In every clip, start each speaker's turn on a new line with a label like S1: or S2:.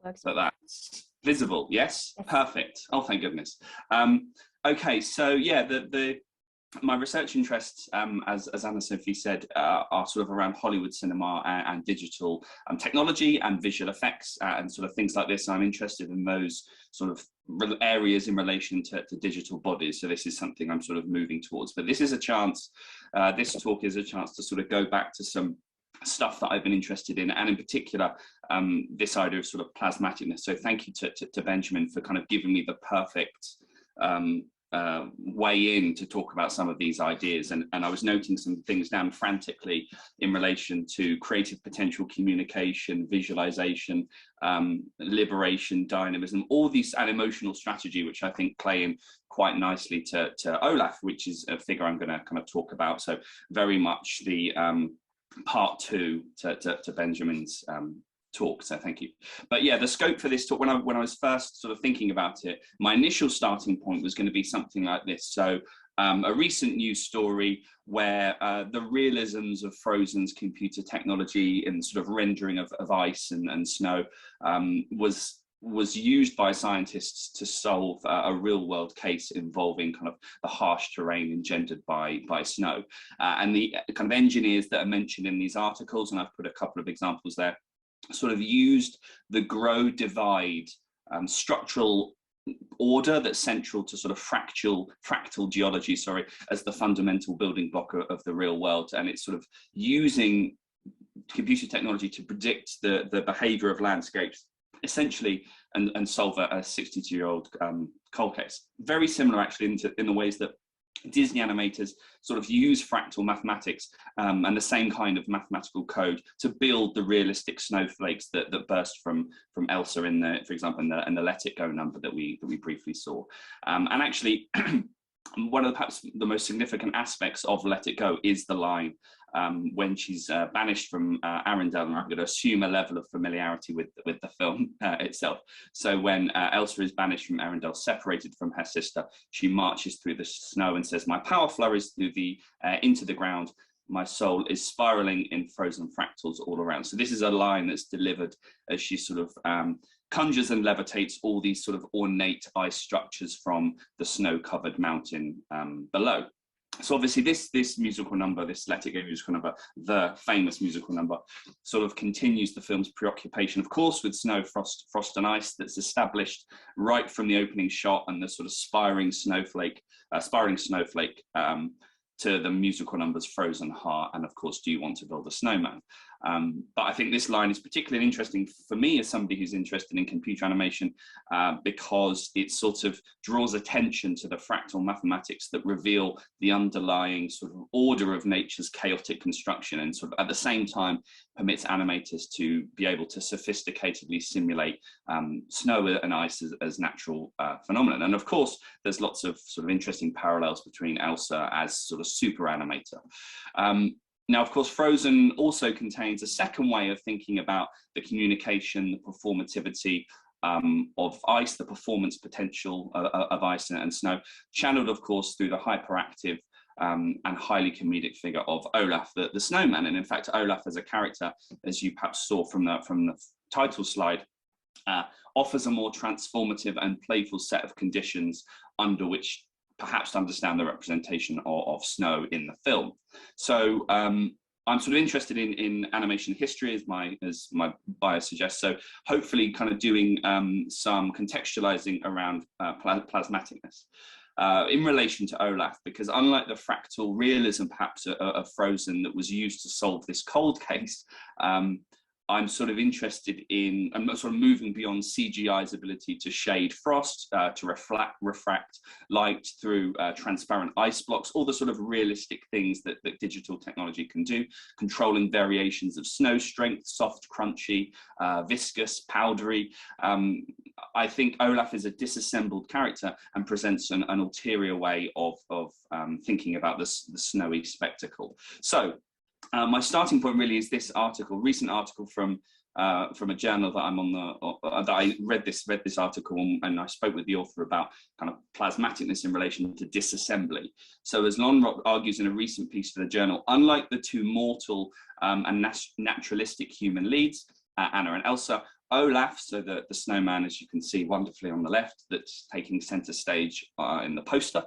S1: But that's visible. Yes,
S2: Yes.
S1: perfect. Oh, thank goodness. Okay, so yeah, my research interests, as Anna Sophie said, are sort of around Hollywood cinema and digital technology and visual effects and sort of things like this. I'm interested in those sort of areas in relation to digital bodies. So this is something I'm sort of moving towards. But this is a chance, this talk is a chance to sort of go back to some stuff that I've been interested in, and in particular, this idea of sort of plasmaticness. So thank you to Benjamin for kind of giving me the perfect way in to talk about some of these ideas, and I was noting some things down frantically in relation to creative potential, communication, visualization, liberation, dynamism, all these, and emotional strategy, which I think play in quite nicely to Olaf, which is a figure I'm going to kind of talk about. So very much the part two to Benjamin's talk, so thank you. But yeah, the scope for this talk, when I was first sort of thinking about it, my initial starting point was going to be something like this. So a recent news story where the realisms of Frozen's computer technology and sort of rendering of ice and snow was used by scientists to solve a real world case involving kind of the harsh terrain engendered by snow. And the kind of engineers that are mentioned in these articles, and I've put a couple of examples there, sort of used the grow divide structural order that's central to sort of fractal geology, as the fundamental building block of the real world. And it's sort of using computer technology to predict the behavior of landscapes, essentially, and solve a 62-year-old cold case. Very similar, actually, in the ways that Disney animators sort of use fractal mathematics and the same kind of mathematical code to build the realistic snowflakes that burst from Elsa for example, in the Let It Go number that we briefly saw. And actually, one of perhaps the most significant aspects of Let It Go is the line when she's banished from Arendelle, and I'm going to assume a level of familiarity with the film itself. So when Elsa is banished from Arendelle, separated from her sister, she marches through the snow and says, "My power flurries through into the ground. My soul is spiraling in frozen fractals all around." So this is a line that's delivered as she sort of conjures and levitates all these sort of ornate ice structures from the snow-covered mountain below. So obviously this musical number, this Let It Go musical number, the famous musical number, sort of continues the film's preoccupation, of course, with snow, frost and ice that's established right from the opening shot, and the sort of spiring snowflake to the musical numbers Frozen Heart, and of course, Do You Want to Build a Snowman? But I think this line is particularly interesting for me as somebody who's interested in computer animation because it sort of draws attention to the fractal mathematics that reveal the underlying sort of order of nature's chaotic construction, and sort of at the same time permits animators to be able to sophisticatedly simulate snow and ice as natural phenomenon. And of course, there's lots of sort of interesting parallels between Elsa as sort of super animator. Now, of course, Frozen also contains a second way of thinking about the communication, the performativity of ice, the performance potential of ice and snow, channeled, of course, through the hyperactive and highly comedic figure of Olaf, the snowman. And in fact, Olaf as a character, as you perhaps saw from the title slide, offers a more transformative and playful set of conditions under which perhaps to understand the representation of snow in the film. So I'm sort of interested in animation history, as my bio suggests. So hopefully kind of doing some contextualizing around plasmaticness in relation to Olaf, because unlike the fractal realism perhaps of Frozen that was used to solve this cold case, I'm sort of interested in, I'm sort of moving beyond CGI's ability to shade frost, to refract light through transparent ice blocks, all the sort of realistic things that digital technology can do, controlling variations of snow strength, soft, crunchy, viscous, powdery. I think Olaf is a disassembled character and presents an ulterior way of thinking about the snowy spectacle. So, my starting point really is this article, recent article from a journal that I'm on that I read this article and I spoke with the author about kind of plasmaticness in relation to disassembly. So as Lonrock argues in a recent piece for the journal, unlike the two mortal and naturalistic human leads, Anna and Elsa, Olaf, so the snowman, as you can see wonderfully on the left, that's taking center stage in the poster,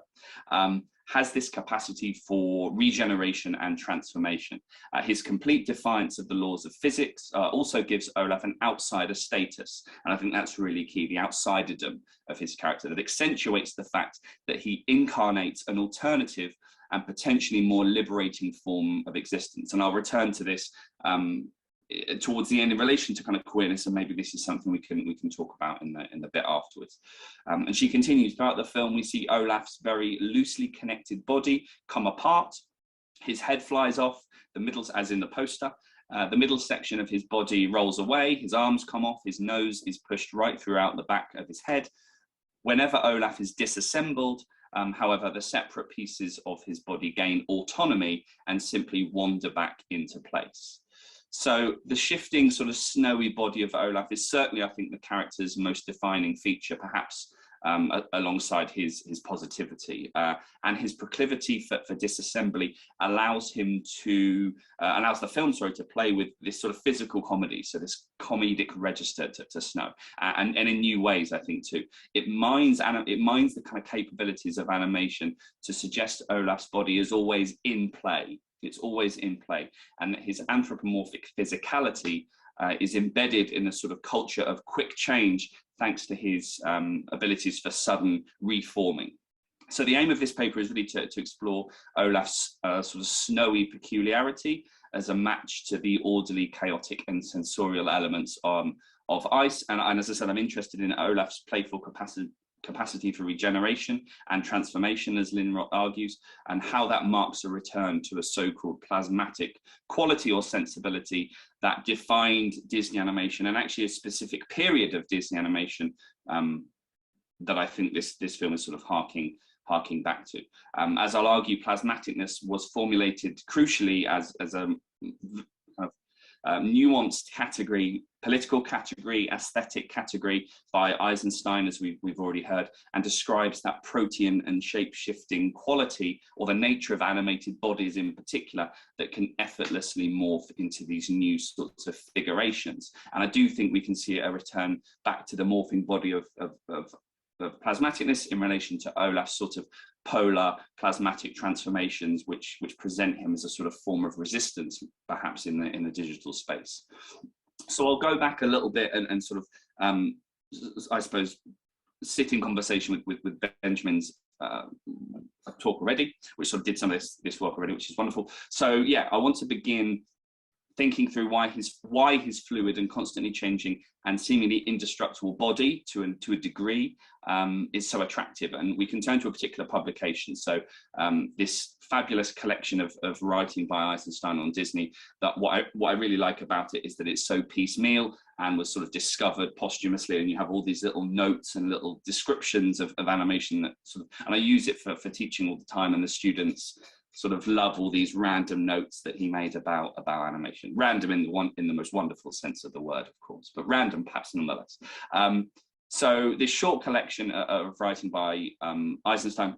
S1: has this capacity for regeneration and transformation. His complete defiance of the laws of physics also gives Olaf an outsider status. And I think that's really key, the outsiderdom of his character, that accentuates the fact that he incarnates an alternative and potentially more liberating form of existence. And I'll return to this towards the end in relation to kind of queerness, and maybe this is something we can talk about in the bit afterwards. And she continues, throughout the film we see Olaf's very loosely connected body come apart, his head flies off, the middle, as in the poster, the middle section of his body rolls away, his arms come off, his nose is pushed right throughout the back of his head. Whenever Olaf is disassembled, however, the separate pieces of his body gain autonomy and simply wander back into place. So the shifting sort of snowy body of Olaf is certainly, I think, the character's most defining feature, perhaps alongside his positivity, and his proclivity for disassembly allows him to allows the film, sorry, to play with this sort of physical comedy, so this comedic register to Snow, and in new ways, I think too. It mines the kind of capabilities of animation to suggest Olaf's body is always in play. It's always in play, and his anthropomorphic physicality is embedded in a sort of culture of quick change, thanks to his abilities for sudden reforming. So the aim of this paper is really to explore Olaf's sort of snowy peculiarity as a match to the orderly, chaotic, and sensorial elements of ice. And as I said, I'm interested in Olaf's playful capacity for regeneration and transformation, as Lynn argues, and how that marks a return to a so-called plasmatic quality or sensibility that defined Disney animation, and actually a specific period of Disney animation that I think this film is sort of harking back to. As I'll argue, plasmaticness was formulated crucially as a nuanced category, political category, aesthetic category by Eisenstein, as we've already heard, and describes that protean and shape-shifting quality, or the nature of animated bodies in particular, that can effortlessly morph into these new sorts of figurations. And I do think we can see a return back to the morphing body of plasmaticness in relation to Olaf's sort of polar plasmatic transformations, which present him as a sort of form of resistance, perhaps in the digital space. So I'll go back a little bit and sort of, I suppose, sit in conversation with Benjamin's talk already, which sort of did some of this work already, which is wonderful. So yeah, I want to begin thinking through why his fluid and constantly changing and seemingly indestructible body, to a degree, is so attractive. And we can turn to a particular publication. So this fabulous collection of writing by Eisenstein on Disney, that what I really like about it is that it's so piecemeal and was sort of discovered posthumously, and you have all these little notes and little descriptions of animation that sort of, and I use it for teaching all the time, and the students sort of love all these random notes that he made about animation. Random in the most wonderful sense of the word, of course, but random perhaps nonetheless. So this short collection of writing by Eisenstein,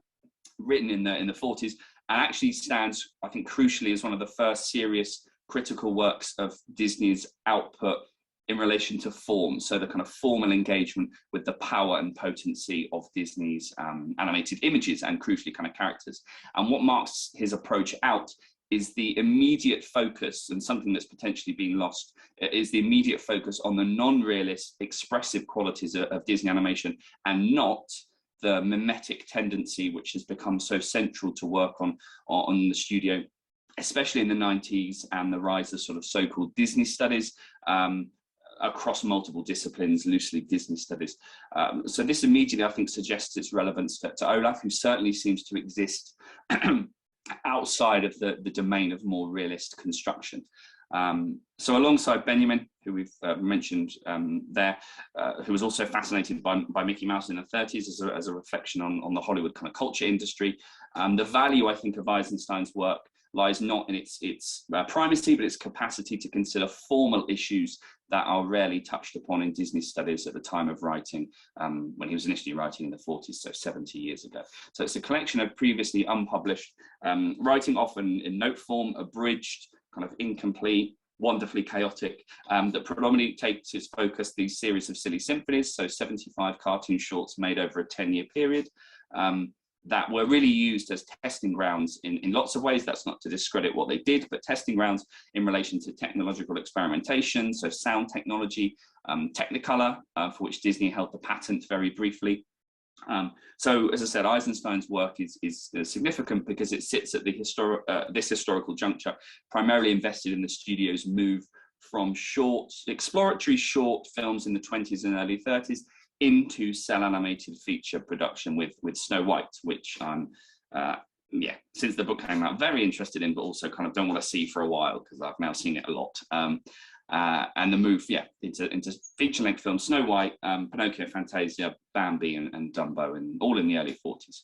S1: written in the 40s, and actually stands, I think, crucially as one of the first serious critical works of Disney's output in relation to form, so the kind of formal engagement with the power and potency of Disney's animated images and crucially kind of characters. And what marks his approach out is the immediate focus, and something that's potentially been lost, is the immediate focus on the non-realist expressive qualities of Disney animation, and not the mimetic tendency which has become so central to work on the studio, especially in the 90s, and the rise of sort of so-called Disney studies across multiple disciplines, loosely Disney studies. So this immediately, I think, suggests its relevance to Olaf, who certainly seems to exist outside of the domain of more realist construction. So alongside Benjamin, who we've mentioned there, who was also fascinated by Mickey Mouse in the 30s as a reflection on the Hollywood kind of culture industry, the value, I think, of Eisenstein's work lies not in its primacy, but its capacity to consider formal issues that are rarely touched upon in Disney studies at the time of writing, when he was initially writing in the 40s, so 70 years ago. So it's a collection of previously unpublished writing, often in note form, abridged, kind of incomplete, wonderfully chaotic, that predominantly takes its focus these series of silly symphonies, so 75 cartoon shorts made over a 10-year period, that were really used as testing grounds in lots of ways. That's not to discredit what they did, but testing grounds in relation to technological experimentation, so sound technology, Technicolor, for which Disney held the patent very briefly. So, as I said, Eisenstein's work is significant because it sits at the this historical juncture, primarily invested in the studio's move from exploratory short films in the 20s and early 30s into cell animated feature production with Snow White, which I'm, since the book came out, very interested in, but also kind of don't want to see for a while because I've now seen it a lot. And the move, into feature-length films, Snow White, Pinocchio, Fantasia, Bambi, and Dumbo, and all in the early 40s.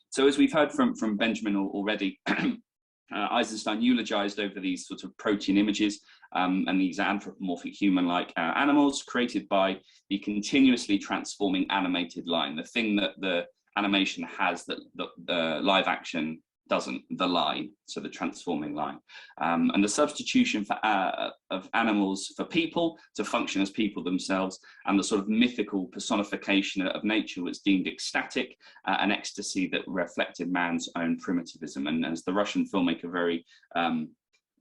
S1: So as we've heard from Benjamin already, Eisenstein eulogized over these sort of protean images and these anthropomorphic human-like animals created by the continuously transforming animated line, the thing that the animation has that the live action doesn't, the line, so the transforming line. And the substitution of animals for people to function as people themselves, and the sort of mythical personification of nature was deemed ecstatic, an ecstasy that reflected man's own primitivism. And as the Russian filmmaker very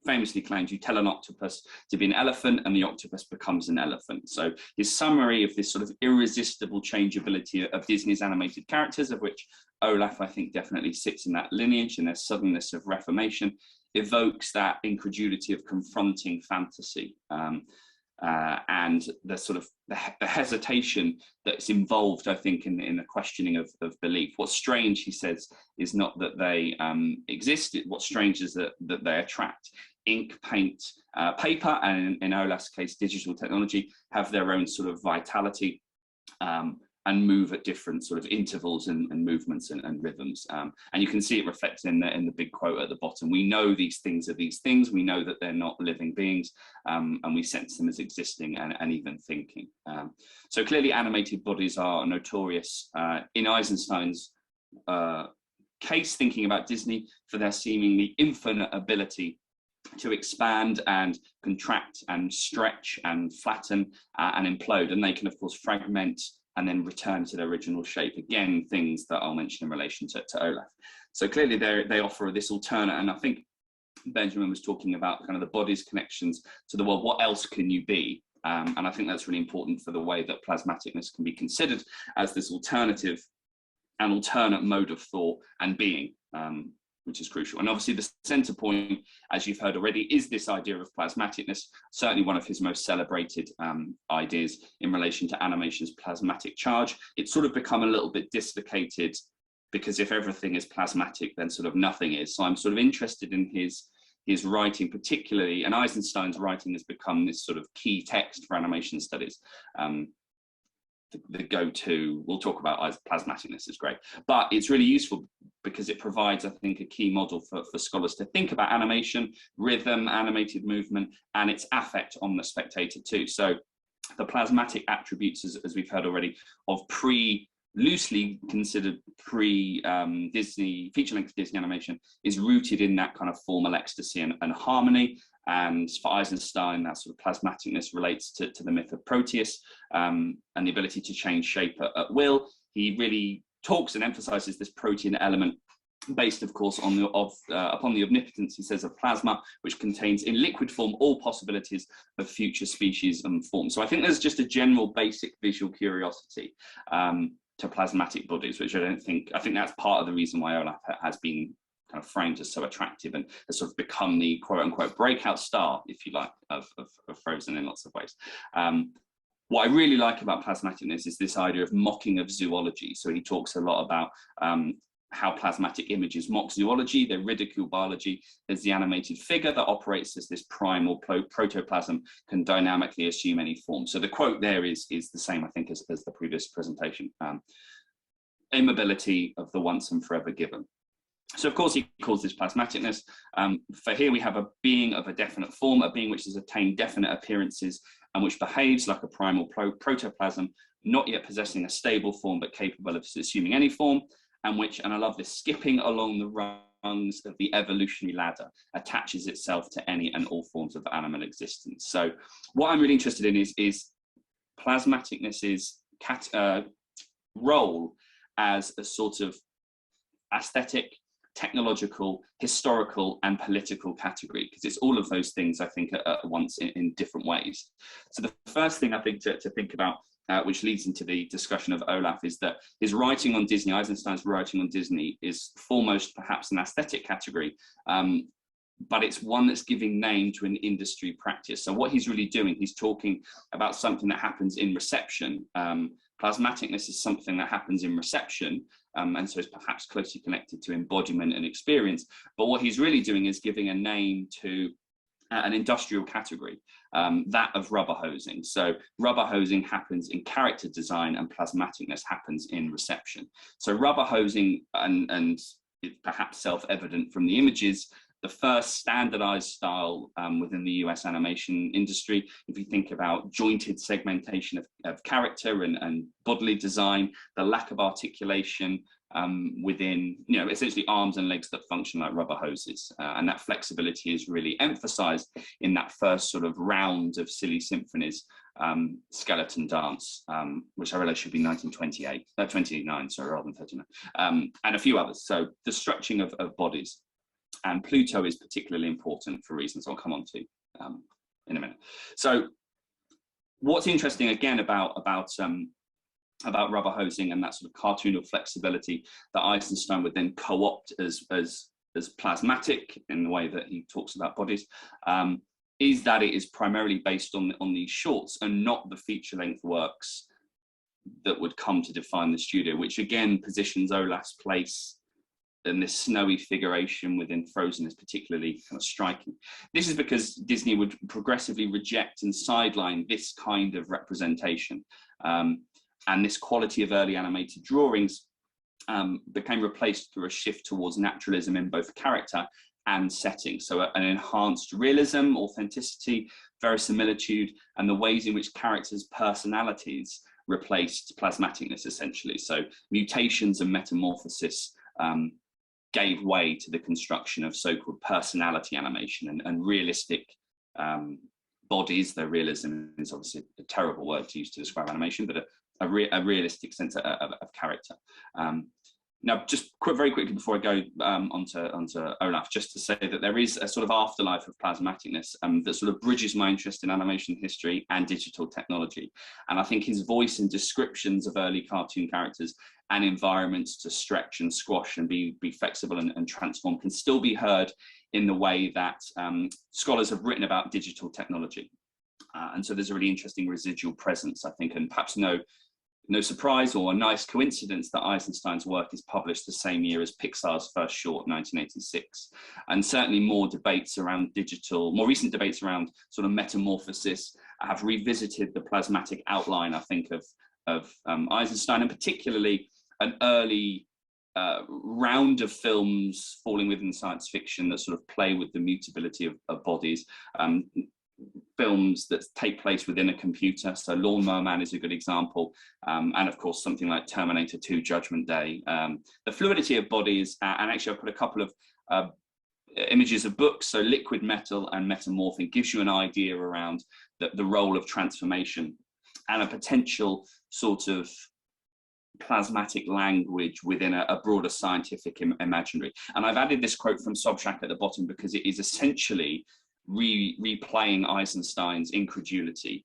S1: famously claimed, you tell an octopus to be an elephant and the octopus becomes an elephant. So his summary of this sort of irresistible changeability of Disney's animated characters, of which Olaf, I think, definitely sits in that lineage, and their suddenness of reformation evokes that incredulity of confronting fantasy, and the sort of the hesitation that's involved, I think, in the questioning of belief. What's strange, he says, is not that they exist. What's strange is that they attract. Ink, paint, paper, and in Olaf's case, digital technology, have their own sort of vitality, and move at different sort of intervals and movements and rhythms. And you can see it reflected in the big quote at the bottom. We know these things are these things. We know that they're not living beings, and we sense them as existing and even thinking. So clearly animated bodies are notorious in Eisenstein's case, thinking about Disney, for their seemingly infinite ability to expand and contract and stretch and flatten and implode. And they can, of course, fragment and then return to their original shape. Again, things that I'll mention in relation to Olaf. So clearly they offer this alternate, and I think Benjamin was talking about kind of the body's connections to the world. What else can you be? And I think that's really important for the way that plasmaticness can be considered as this alternative, an alternate mode of thought and being, which is crucial. And obviously the center point, as you've heard already, is this idea of plasmaticness, certainly one of his most celebrated ideas in relation to animation's plasmatic charge. It's sort of become a little bit dislocated, because if everything is plasmatic, then sort of nothing is. So I'm sort of interested in his writing particularly, and Eisenstein's writing has become this sort of key text for animation studies. The go-to, we'll talk about plasmaticness, is great, but it's really useful because it provides, I think, a key model for scholars to think about animation, rhythm, animated movement, and its affect on the spectator too. So the plasmatic attributes, as we've heard already, of loosely considered pre-Disney, feature-length Disney animation, is rooted in that kind of formal ecstasy and harmony. And for Eisenstein, that sort of plasmaticness relates to the myth of Proteus, and the ability to change shape at will. He really talks and emphasizes this protean element, based, of course, upon the omnipotence, he says, of plasma, which contains in liquid form all possibilities of future species and forms. So I think there's just a general basic visual curiosity to plasmatic bodies, which I think that's part of the reason why Olaf has been kind of framed as so attractive and has sort of become the quote unquote breakout star, if you like, of Frozen in lots of ways. What I really like about plasmaticness is this idea of mocking of zoology. So he talks a lot about how plasmatic images mock zoology, they ridicule biology as the animated figure that operates as this primal protoplasm can dynamically assume any form. So the quote there is the same, I think, as the previous presentation. Immobility of the once and forever given. So of course he calls this plasmaticness. For here we have a being of a definite form, a being which has attained definite appearances and which behaves like a primal protoplasm, not yet possessing a stable form but capable of assuming any form, and I love this, skipping along the rungs of the evolutionary ladder attaches itself to any and all forms of animal existence. So what I'm really interested in is plasmaticness's role as a sort of aesthetic, technological, historical, and political category, because it's all of those things, I think, at once in different ways. So the first thing I think to think about, which leads into the discussion of Olaf, is that his writing on Disney, Eisenstein's writing on Disney, is foremost perhaps an aesthetic category, but it's one that's giving name to an industry practice. So what he's really doing, he's talking about something that happens in reception. Plasmaticness is something that happens in reception, and so it's perhaps closely connected to embodiment and experience. But what he's really doing is giving a name to an industrial category, that of rubber hosing. So rubber hosing happens in character design, and plasmaticness happens in reception. So rubber hosing, and it's perhaps self-evident from the images, the first standardized style within the US animation industry. If you think about jointed segmentation of character and bodily design, the lack of articulation within, essentially arms and legs that function like rubber hoses. And that flexibility is really emphasized in that first sort of round of silly symphonies, skeleton dance, which I realize should be 29, sorry, rather than 39, and a few others. So the structuring of bodies. And Pluto is particularly important for reasons I'll come on to in a minute. So what's interesting again about rubber hosing and that sort of cartoonal flexibility that Eisenstein would then co-opt as plasmatic in the way that he talks about bodies, is that it is primarily based on these shorts and not the feature-length works that would come to define the studio, which again positions Olaf's place and this snowy figuration within Frozen is particularly kind of striking. This is because Disney would progressively reject and sideline this kind of representation. And this quality of early animated drawings became replaced through a shift towards naturalism in both character and setting. So an enhanced realism, authenticity, verisimilitude, and the ways in which characters' personalities replaced plasmaticness, essentially. So mutations and metamorphosis gave way to the construction of so-called personality animation and realistic bodies, though realism is obviously a terrible word to use to describe animation, but a realistic sense of character. Now, just very quickly before I go onto Olaf, just to say that there is a sort of afterlife of plasmaticness that sort of bridges my interest in animation history and digital technology. And I think his voice and descriptions of early cartoon characters and environments to stretch and squash and be flexible and transform can still be heard in the way that scholars have written about digital technology. And so there's a really interesting residual presence, I think, and perhaps no surprise or a nice coincidence that Eisenstein's work is published the same year as Pixar's first short, 1986. And certainly more recent debates around sort of metamorphosis have revisited the plasmatic outline, I think, of Eisenstein, and particularly an early round of films falling within science fiction that sort of play with the mutability of bodies. Films that take place within a computer, so Lawnmower Man is a good example, and of course something like Terminator 2 Judgment Day. The fluidity of bodies, and actually I've put a couple of images of books, so Liquid Metal and Metamorphing, gives you an idea around the role of transformation and a potential sort of plasmatic language within a broader scientific imaginary. And I've added this quote from Sobchak at the bottom because it is essentially replaying Eisenstein's incredulity.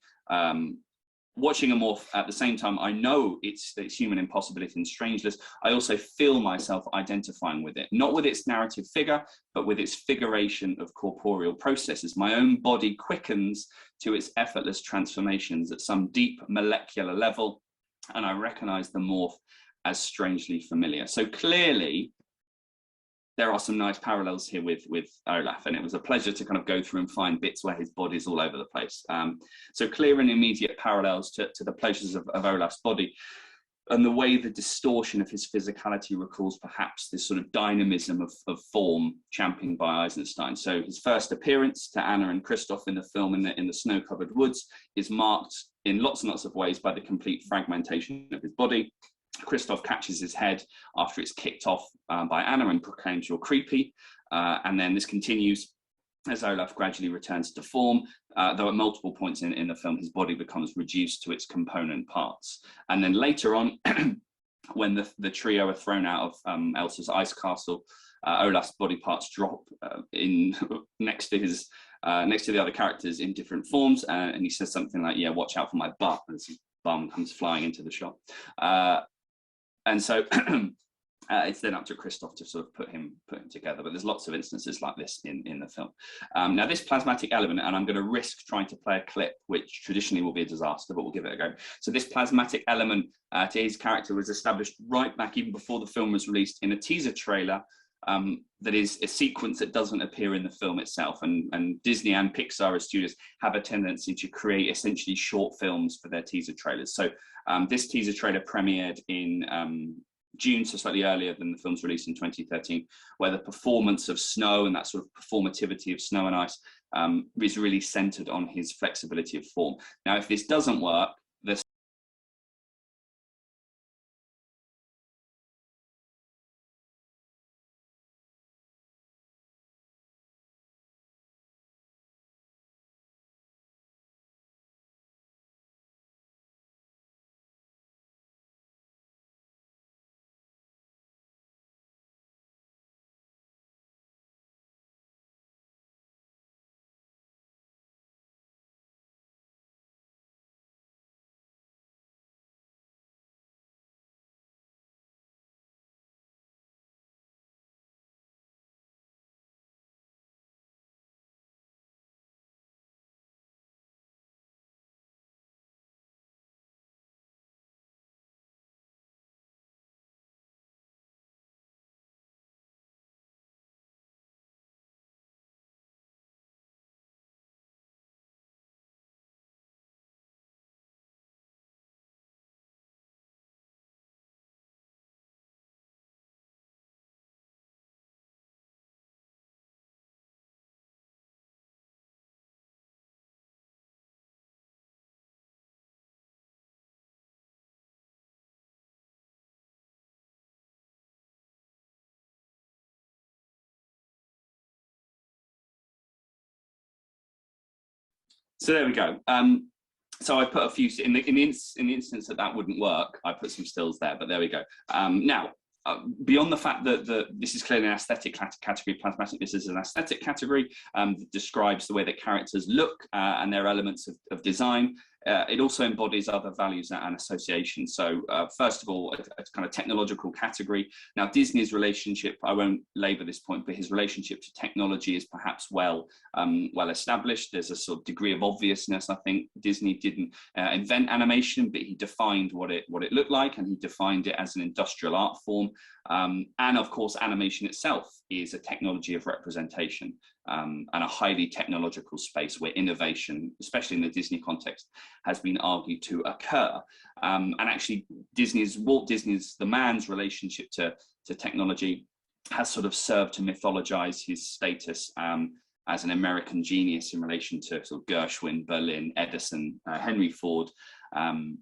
S1: Watching a morph at the same time, I know it's human impossibility and strangeness. I also feel myself identifying with it, not with its narrative figure, but with its figuration of corporeal processes. My own body quickens to its effortless transformations at some deep molecular level, and I recognize the morph as strangely familiar. So clearly, there are some nice parallels here with Olaf, and it was a pleasure to kind of go through and find bits where his body's all over the place. So clear and immediate parallels to the pleasures of Olaf's body, and the way the distortion of his physicality recalls perhaps this sort of dynamism of form championed by Eisenstein. So his first appearance to Anna and Christoph in the film in the snow-covered woods is marked in lots and lots of ways by the complete fragmentation of his body. Christoph catches his head after it's kicked off by Anna and proclaims, "You're creepy." And then this continues as Olaf gradually returns to form, though at multiple points in the film, his body becomes reduced to its component parts. And then later on, when the trio are thrown out of Elsa's ice castle, Olaf's body parts drop in next to the other characters in different forms, and he says something like, "Yeah, watch out for my butt," as his bum comes flying into the shot. And so it's then up to Christoph to sort of put him together. But there's lots of instances like this in the film. Now, this plasmatic element, and I'm going to risk trying to play a clip, which traditionally will be a disaster, but we'll give it a go. So this plasmatic element to his character was established right back even before the film was released in a teaser trailer. That is a sequence that doesn't appear in the film itself, and Disney and Pixar as studios have a tendency to create essentially short films for their teaser trailers. So this teaser trailer premiered in June, so slightly earlier than the film's release in 2013, where the performance of snow and that sort of performativity of snow and ice is really centered on his flexibility of form. Now, if this doesn't work, there's so there we go. So I put a few in the instance that wouldn't work. I put some stills there, but there we go. Now, beyond the fact that this is clearly an aesthetic category, Plasmaticness is an aesthetic category that describes the way that characters look and their elements of design. It also embodies other values and associations. So first of all, a kind of technological category. Now, Disney's relationship, I won't labor this point, but his relationship to technology is perhaps well established. There's a sort of degree of obviousness. I think Disney didn't invent animation, but he defined what it looked like, and he defined it as an industrial art form. And of course, animation itself is a technology of representation. And a highly technological space where innovation, especially in the Disney context, has been argued to occur. And actually, Walt Disney's, the man's relationship to technology has sort of served to mythologize his status as an American genius in relation to sort of Gershwin, Berlin, Edison, Henry Ford. And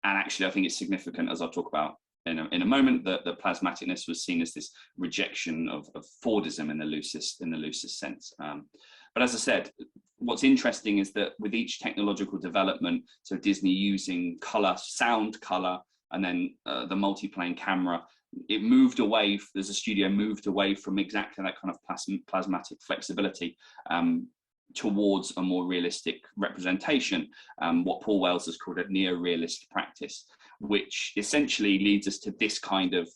S1: actually, I think it's significant, as I'll talk about in a moment, that the plasmaticness was seen as this rejection of Fordism in the loosest sense. But as I said, what's interesting is that with each technological development, so Disney using color, sound color, and then the multiplane camera, it moved away, as a studio moved away from exactly that kind of plasmatic flexibility towards a more realistic representation, what Paul Wells has called a neo-realist practice, which essentially leads us to this kind of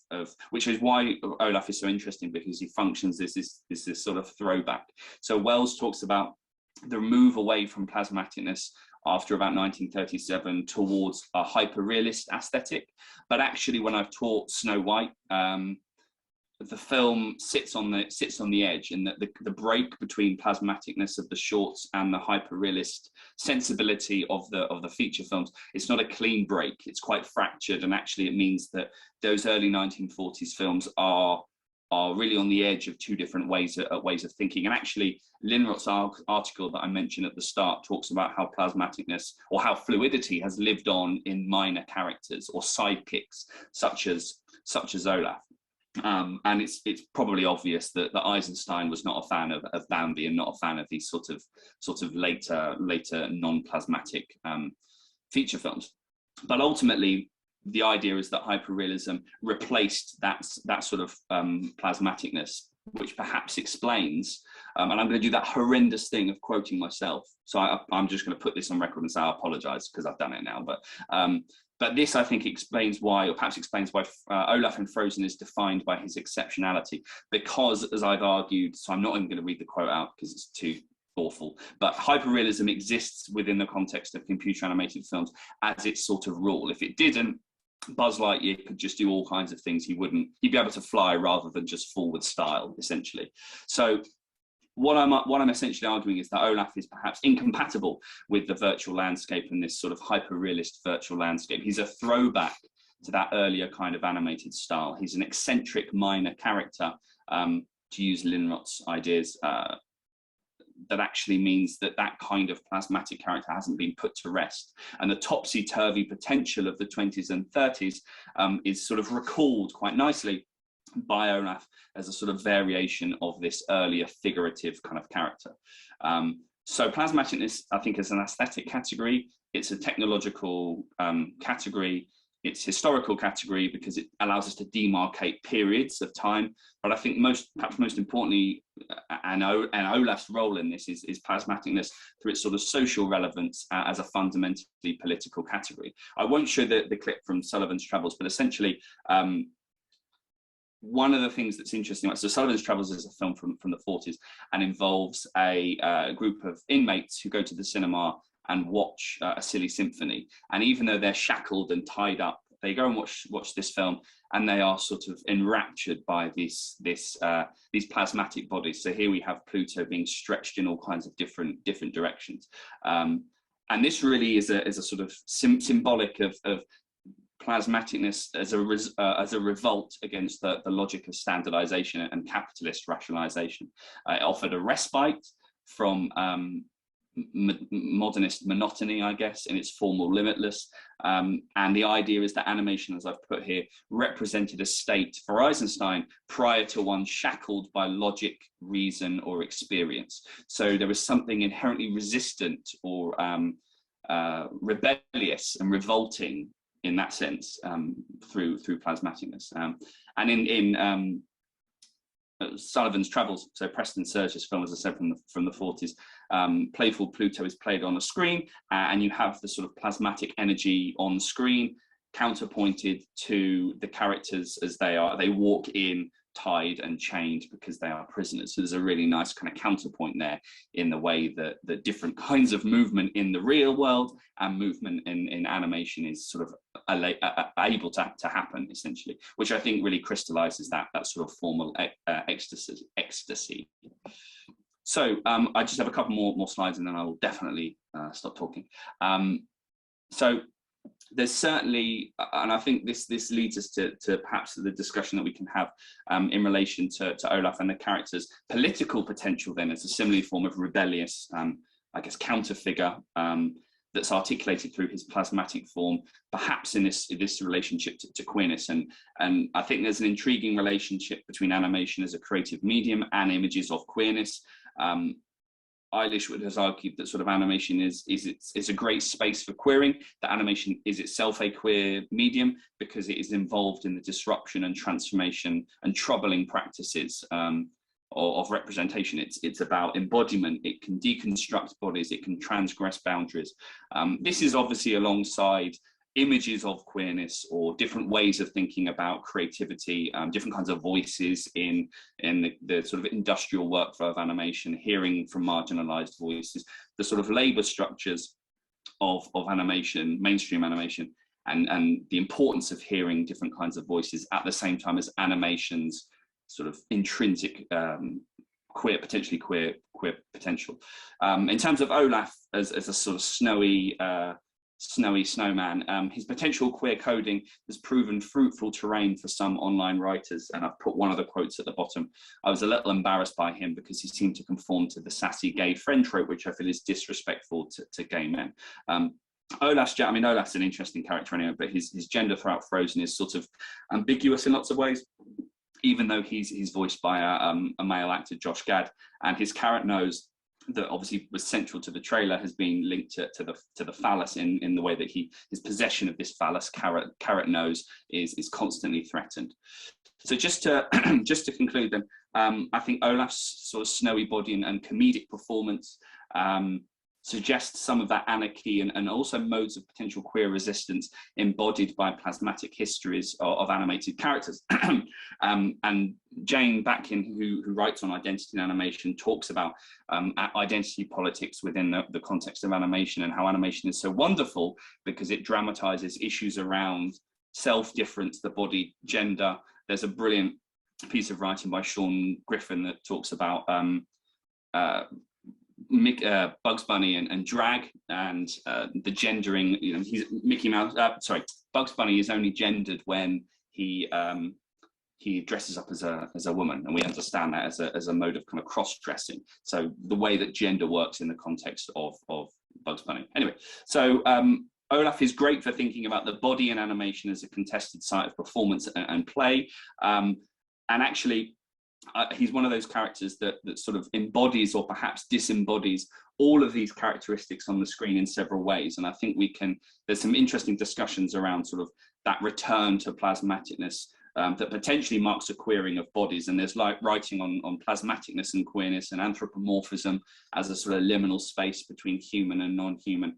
S1: which is why Olaf is so interesting, because he functions as this sort of throwback. So Wells talks about the move away from plasmaticness after about 1937 towards a hyper-realist aesthetic. But actually, when I've taught Snow White, the film sits on the edge, and the break between plasmaticness of the shorts and the hyper-realist sensibility of the feature films, it's not a clean break. It's quite fractured, and actually it means that those early 1940s films are are really on the edge of two different ways of thinking. And actually, Linrot's article that I mentioned at the start talks about how plasmaticness, or how fluidity, has lived on in minor characters or sidekicks, such as Olaf. And it's probably obvious that Eisenstein was not a fan of Bambi, and not a fan of these sort of later non-plasmatic feature films. But ultimately, the idea is that hyperrealism replaced that sort of plasmaticness, which perhaps explains, and I'm going to do that horrendous thing of quoting myself. So I'm just going to put this on record and say I apologize because I've done it now. But this, I think, explains why, or perhaps explains why, Olaf in Frozen is defined by his exceptionality. Because, as I've argued, so I'm not even going to read the quote out because it's too awful, but hyperrealism exists within the context of computer animated films as its sort of rule. If it didn't, Buzz Lightyear could just do all kinds of things. He'd be able to fly rather than just fall with style, essentially. So what I'm essentially arguing is that Olaf is perhaps incompatible with the virtual landscape and this sort of hyper-realist virtual landscape. He's a throwback to that earlier kind of animated style. He's an eccentric minor character, to use Linrot's ideas, that actually means that kind of plasmatic character hasn't been put to rest. And the topsy-turvy potential of the 20s and 30s is sort of recalled quite nicely by Olaf as a sort of variation of this earlier figurative kind of character. So plasmaticness, I think, is an aesthetic category. It's a technological category. It's historical category because it allows us to demarcate periods of time. But I think perhaps most importantly, and Olaf's role in this is plasmaticness through its sort of social relevance as a fundamentally political category. I won't show the clip from Sullivan's Travels, but essentially, one of the things that's interesting, so Sullivan's Travels is a film from the 40s and involves a group of inmates who go to the cinema and watch a silly symphony. And even though they're shackled and tied up, they go and watch this film, and they are sort of enraptured by these plasmatic bodies. So here we have Pluto being stretched in all kinds of different directions. And this really is a sort of symbolic of plasmaticness as a revolt against the logic of standardization and capitalist rationalization. It offered a respite from modernist monotony, I guess, in its formal limitless. And the idea is that animation, as I've put here, represented a state for Eisenstein prior to one shackled by logic, reason, or experience. So there was something inherently resistant or rebellious and revolting in that sense through plasmaticness. And in Sullivan's Travels, so Preston Sturges' film, as I said, from the 40s, playful Pluto is played on a screen, and you have the sort of plasmatic energy on screen counterpointed to the characters as they walk in tied and chained because they are prisoners. So there's a really nice kind of counterpoint there in the way that the different kinds of movement in the real world and movement in animation is sort of able to happen, essentially, which I think really crystallizes that sort of formal ecstasy. So I just have a couple more slides and then I will definitely stop talking. So there's certainly, and I think this leads us to perhaps the discussion that we can have in relation to Olaf and the character's political potential then as a similar form of rebellious, I guess, counter-figure that's articulated through his plasmatic form, perhaps in this relationship to queerness. And I think there's an intriguing relationship between animation as a creative medium and images of queerness. Eilish has argued that sort of animation is a great space for queering, that animation is itself a queer medium because it is involved in the disruption and transformation and troubling practices of representation. It's about embodiment. It can deconstruct bodies, it can transgress boundaries. This is obviously alongside images of queerness or different ways of thinking about creativity, different kinds of voices in the sort of industrial workflow of animation, hearing from marginalized voices, the sort of labor structures of animation, mainstream animation, and the importance of hearing different kinds of voices at the same time as animation's sort of intrinsic potentially queer potential. In terms of Olaf as a sort of snowy, snowy snowman. His potential queer coding has proven fruitful terrain for some online writers, and I've put one of the quotes at the bottom. I was a little embarrassed by him because he seemed to conform to the sassy gay friend trope, which I feel is disrespectful to gay men. Olaf's an interesting character anyway, but his gender throughout Frozen is sort of ambiguous in lots of ways, even though he's voiced by a male actor, Josh Gad, and his carrot nose, that obviously was central to the trailer, has been linked to the phallus in the way that his possession of this phallus carrot nose is constantly threatened. So just to conclude then, I think Olaf's sort of snowy body and comedic performance suggests some of that anarchy and also modes of potential queer resistance embodied by plasmatic histories of animated characters. And Jane Batkin, who writes on identity in animation, talks about identity politics within the context of animation, and how animation is so wonderful because it dramatizes issues around self-difference, the body, gender. There's a brilliant piece of writing by Sean Griffin that talks about Bugs Bunny and drag, and the gendering. You know, Bugs Bunny is only gendered when he dresses up as a woman, and we understand that as a mode of kind of cross-dressing. So the way that gender works in the context of Bugs Bunny. Anyway, so Olaf is great for thinking about the body in animation as a contested site of performance and play, and actually. He's one of those characters that sort of embodies or perhaps disembodies all of these characteristics on the screen in several ways. And I think there's some interesting discussions around sort of that return to plasmaticness that potentially marks a queering of bodies. And there's like writing on plasmaticness and queerness and anthropomorphism as a sort of liminal space between human and non-human.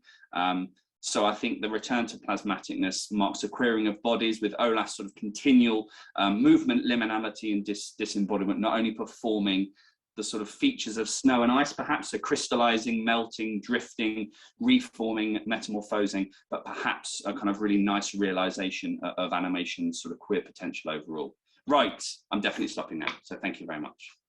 S1: So I think the return to plasmaticness marks a queering of bodies, with Olaf's sort of continual movement, liminality, and disembodiment, not only performing the sort of features of snow and ice, perhaps, so crystallizing, melting, drifting, reforming, metamorphosing, but perhaps a kind of really nice realization of animation's sort of queer potential overall. Right, I'm definitely stopping now. So thank you very much.